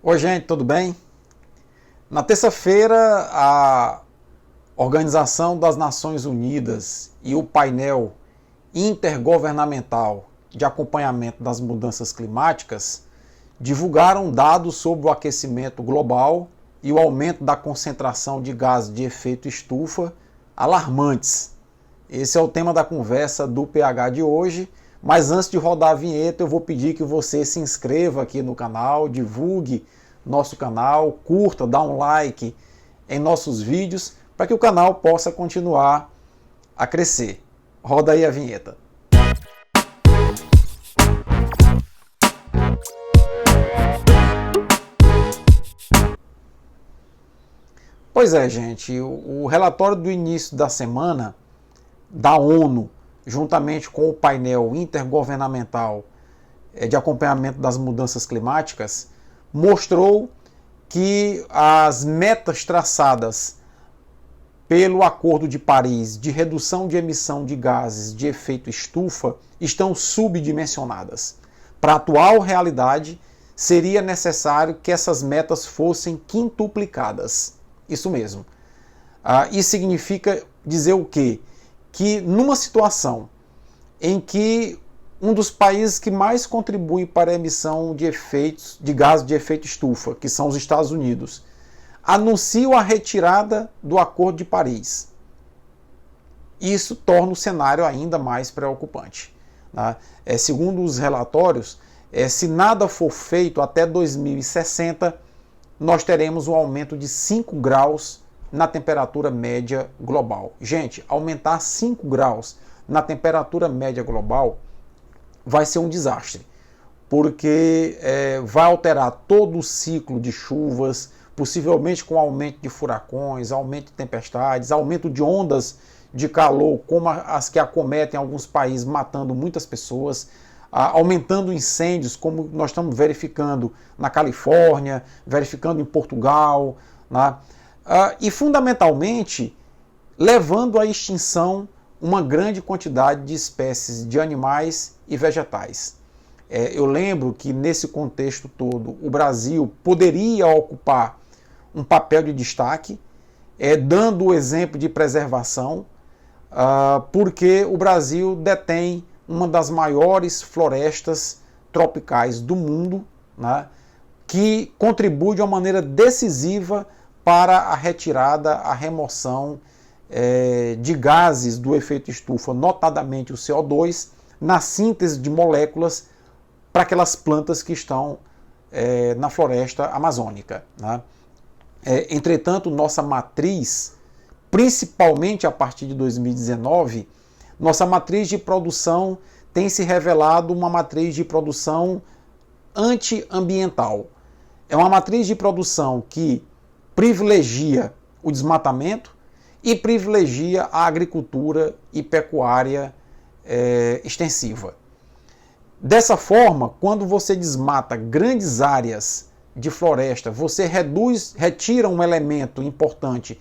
Oi, gente, tudo bem? Na terça-feira, a Organização das Nações Unidas e o painel intergovernamental de acompanhamento das mudanças climáticas divulgaram dados sobre o aquecimento global e o aumento da concentração de gases de efeito estufa alarmantes. Esse é o tema da conversa do PH de hoje. Mas antes de rodar a vinheta, eu vou pedir que você se inscreva aqui no canal, divulgue nosso canal, curta, dá um like em nossos vídeos para que o canal possa continuar a crescer. Roda aí a vinheta. Pois é, gente, o relatório do início da semana da ONU, juntamente com o painel intergovernamental de acompanhamento das mudanças climáticas, mostrou que as metas traçadas pelo Acordo de Paris de redução de emissão de gases de efeito estufa estão subdimensionadas. Para a atual realidade, seria necessário que essas metas fossem quintuplicadas. Isso mesmo. Isso significa dizer o quê? Que numa situação em que um dos países que mais contribui para a emissão de gases de efeito estufa, que são os Estados Unidos, anunciam a retirada do Acordo de Paris. Isso torna o cenário ainda mais preocupante. Segundo os relatórios, se nada for feito até 2060, nós teremos um aumento de 5 graus na temperatura média global. Gente, aumentar 5 graus na temperatura média global vai ser um desastre, porque vai alterar todo o ciclo de chuvas, possivelmente com aumento de furacões, aumento de tempestades, aumento de ondas de calor, como as que acometem alguns países, matando muitas pessoas, aumentando incêndios, como nós estamos verificando na Califórnia, verificando em Portugal, né? E fundamentalmente levando à extinção uma grande quantidade de espécies de animais e vegetais. Eu lembro que nesse contexto todo o Brasil poderia ocupar um papel de destaque, dando o exemplo de preservação, porque o Brasil detém uma das maiores florestas tropicais do mundo, né, que contribui de uma maneira decisiva para a retirada, a remoção de gases do efeito estufa, notadamente o CO2, na síntese de moléculas para aquelas plantas que estão na floresta amazônica, né? Entretanto, nossa matriz, principalmente a partir de 2019, nossa matriz de produção tem se revelado uma matriz de produção antiambiental. É uma matriz de produção que privilegia o desmatamento e privilegia a agricultura e pecuária extensiva. Dessa forma, quando você desmata grandes áreas de floresta, você retira um elemento importante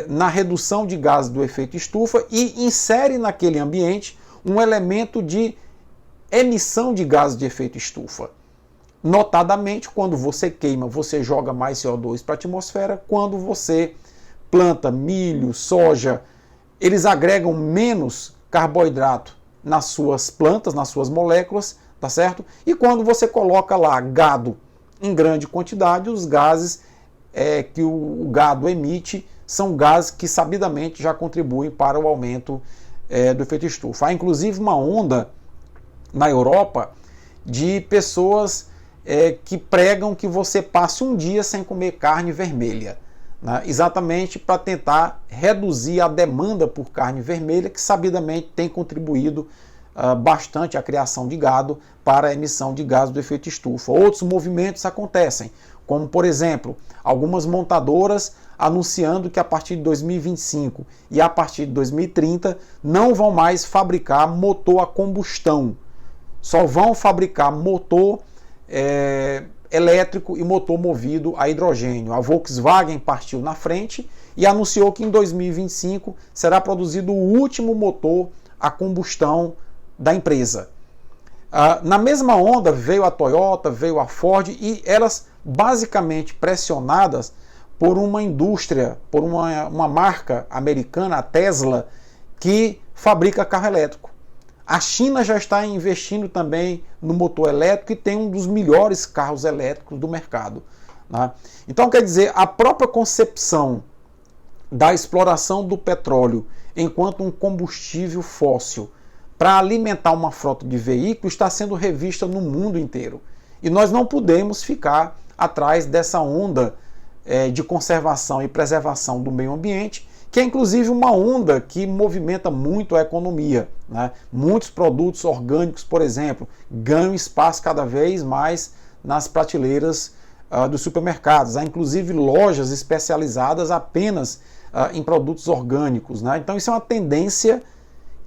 na redução de gases do efeito estufa e insere naquele ambiente um elemento de emissão de gases de efeito estufa. Notadamente, quando você queima, você joga mais CO2 para a atmosfera. Quando você planta milho, soja, eles agregam menos carboidrato nas suas plantas, nas suas moléculas, tá certo? E quando você coloca lá gado em grande quantidade, os gases que o gado emite são gases que sabidamente já contribuem para o aumento do efeito estufa. Há inclusive uma onda na Europa de pessoas que pregam que você passe um dia sem comer carne vermelha, né? Exatamente para tentar reduzir a demanda por carne vermelha, que sabidamente tem contribuído bastante à criação de gado para a emissão de gases do efeito estufa. Outros movimentos acontecem, como por exemplo, algumas montadoras anunciando que a partir de 2025 e a partir de 2030 não vão mais fabricar motor a combustão, só vão fabricar motor elétrico e motor movido a hidrogênio. A Volkswagen partiu na frente e anunciou que em 2025 será produzido o último motor a combustão da empresa. Na mesma onda veio a Toyota, veio a Ford e elas basicamente pressionadas por uma indústria, por uma marca americana, a Tesla, que fabrica carro elétrico. A China já está investindo também no motor elétrico e tem um dos melhores carros elétricos do mercado, né? Então, quer dizer, a própria concepção da exploração do petróleo enquanto um combustível fóssil para alimentar uma frota de veículos está sendo revista no mundo inteiro. E nós não podemos ficar atrás dessa onda de conservação e preservação do meio ambiente, que é inclusive uma onda que movimenta muito a economia, né? Muitos produtos orgânicos, por exemplo, ganham espaço cada vez mais nas prateleiras dos supermercados. Há inclusive lojas especializadas apenas em produtos orgânicos, né? Então isso é uma tendência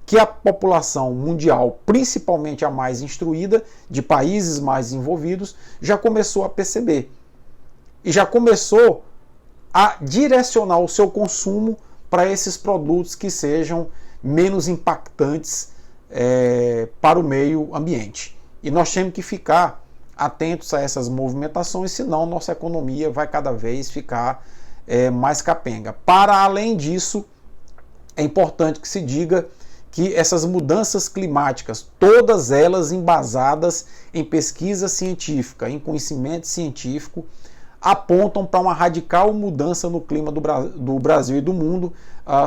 que a população mundial, principalmente a mais instruída, de países mais envolvidos, já começou a perceber. E já começou a direcionar o seu consumo para esses produtos que sejam menos impactantes para o meio ambiente. E nós temos que ficar atentos a essas movimentações, senão nossa economia vai cada vez ficar mais capenga. Para além disso, é importante que se diga que essas mudanças climáticas, todas elas embasadas em pesquisa científica, em conhecimento científico, apontam para uma radical mudança no clima do Brasil e do mundo,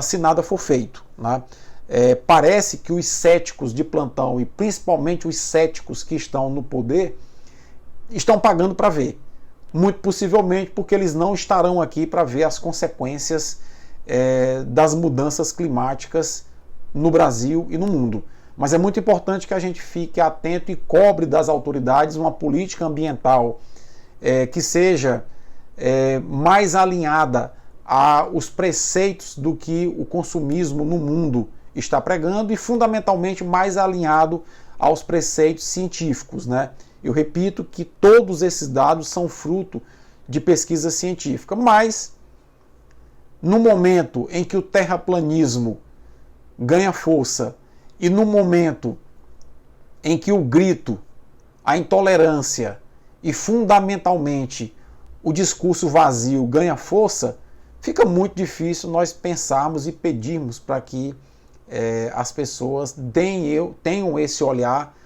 se nada for feito, né? Parece que os céticos de plantão, e principalmente os céticos que estão no poder, estão pagando para ver. Muito possivelmente porque eles não estarão aqui para ver as consequências das mudanças climáticas no Brasil e no mundo. Mas é muito importante que a gente fique atento e cobre das autoridades uma política ambiental que seja mais alinhada aos preceitos do que o consumismo no mundo está pregando e fundamentalmente mais alinhado aos preceitos científicos, né? Eu repito que todos esses dados são fruto de pesquisa científica, mas no momento em que o terraplanismo ganha força e no momento em que o grito, a intolerância e fundamentalmente o discurso vazio ganha força, fica muito difícil nós pensarmos e pedirmos para que as pessoas tenham esse olhar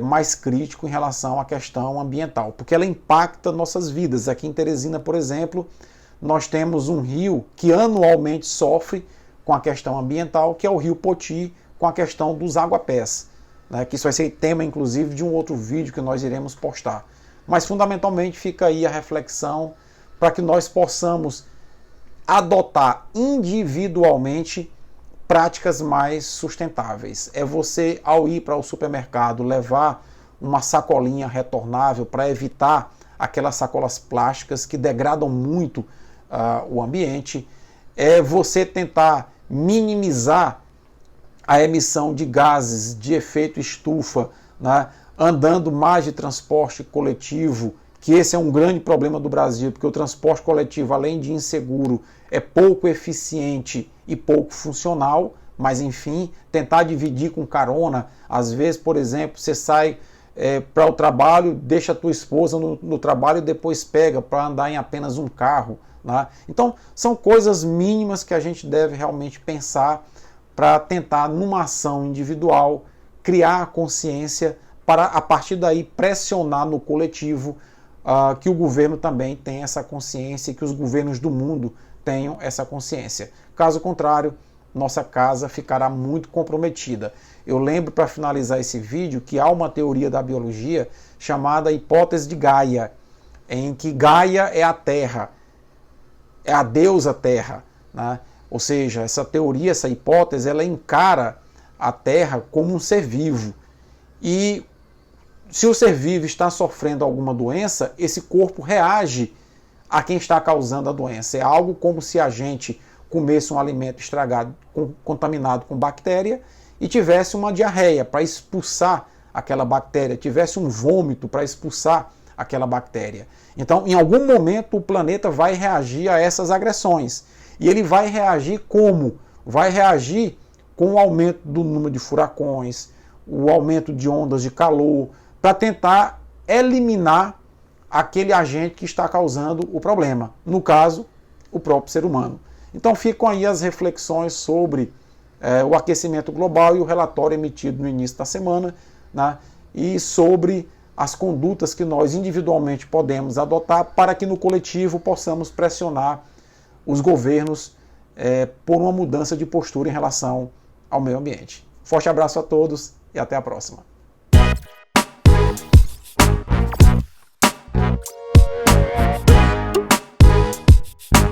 mais crítico em relação à questão ambiental, porque ela impacta nossas vidas. Aqui em Teresina, por exemplo, nós temos um rio que anualmente sofre com a questão ambiental, que é o Rio Poti, com a questão dos aguapés, né? Que isso vai ser tema, inclusive, de um outro vídeo que nós iremos postar. Mas, fundamentalmente, fica aí a reflexão para que nós possamos adotar individualmente práticas mais sustentáveis. É você, ao ir para o supermercado, levar uma sacolinha retornável para evitar aquelas sacolas plásticas que degradam muito o ambiente. É você tentar minimizar a emissão de gases de efeito estufa, né, andando mais de transporte coletivo, que esse é um grande problema do Brasil, porque o transporte coletivo, além de inseguro, é pouco eficiente e pouco funcional, mas enfim, tentar dividir com carona. Às vezes, por exemplo, você sai para o trabalho, deixa a tua esposa no trabalho e depois pega para andar em apenas um carro, né? Então, são coisas mínimas que a gente deve realmente pensar para tentar, numa ação individual, criar a consciência para, a partir daí, pressionar no coletivo que o governo também tenha essa consciência e que os governos do mundo tenham essa consciência. Caso contrário, nossa casa ficará muito comprometida. Eu lembro, para finalizar esse vídeo, que há uma teoria da biologia chamada hipótese de Gaia, em que Gaia é a Terra, é a deusa Terra, né? Ou seja, essa teoria, essa hipótese, ela encara a Terra como um ser vivo. E se o ser vivo está sofrendo alguma doença, esse corpo reage a quem está causando a doença. É algo como se a gente comesse um alimento estragado, contaminado com bactéria, e tivesse uma diarreia para expulsar aquela bactéria, tivesse um vômito para expulsar aquela bactéria. Então, em algum momento, o planeta vai reagir a essas agressões. E ele vai reagir como? Vai reagir com o aumento do número de furacões, o aumento de ondas de calor, para tentar eliminar aquele agente que está causando o problema, no caso, o próprio ser humano. Então ficam aí as reflexões sobre o aquecimento global e o relatório emitido no início da semana, né, e sobre as condutas que nós individualmente podemos adotar para que no coletivo possamos pressionar os governos por uma mudança de postura em relação ao meio ambiente. Forte abraço a todos e até a próxima.